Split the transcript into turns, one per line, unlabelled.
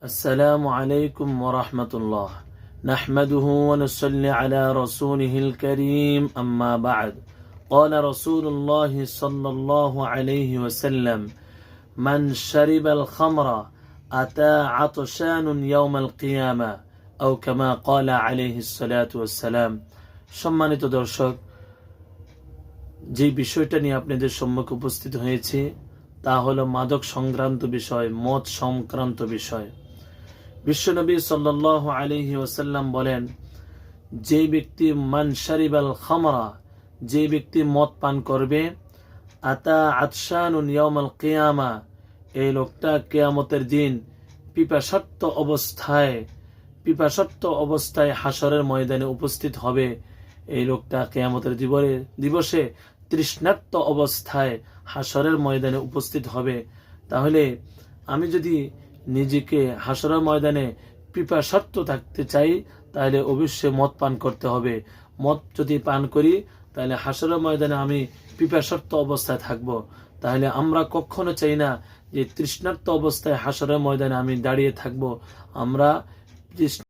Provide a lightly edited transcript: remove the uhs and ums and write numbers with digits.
السلام عليكم ورحمة الله نحمده ونصلي على رسوله الكريم أما بعد قال رسول الله صلى الله عليه وسلم من شرب الخمر أتى عطشان يوم القيامة أو كما قال عليه الصلاة والسلام সম্মানিত দর্শক যে বিষয়টা নিয়ে আপনাদের সম্মুখে উপস্থিত হয়েছে তা হলো মাদক সংক্রান্ত বিষয় মদ সংক্রান্ত বিষয়। বিশ্বনবী সাল্লাল্লাহু আলাইহি ওয়াসাল্লাম বলেন, যে ব্যক্তি মান শারিবাল খামরা, যে ব্যক্তি মদ পান করবে, আতা আতশানুন ইয়াউমাল কিয়ামা, এই লোকটা কিয়ামতের দিন পিপাসার্ত অবস্থায় হাসরের ময়দানে উপস্থিত হবে। এই লোকটা কিয়ামতের দিবসে তৃষ্ণার্ত অবস্থায় হাসরের ময়দানে উপস্থিত হবে। তাহলে আমি যদি নিজেকে হাসরের ময়দানে পিপাসার্ত থাকতে চাই তাহলে অবশ্যই মদ পান করতে হবে। মদ যদি পান করি তাহলে হাসরের ময়দানে আমি পিপাসার্ত অবস্থায় থাকব। তাহলে আমরা কখনো চাই না যে তৃষ্ণার্ত অবস্থায় হাসরের ময়দানে আমি দাঁড়িয়ে থাকব। আমরা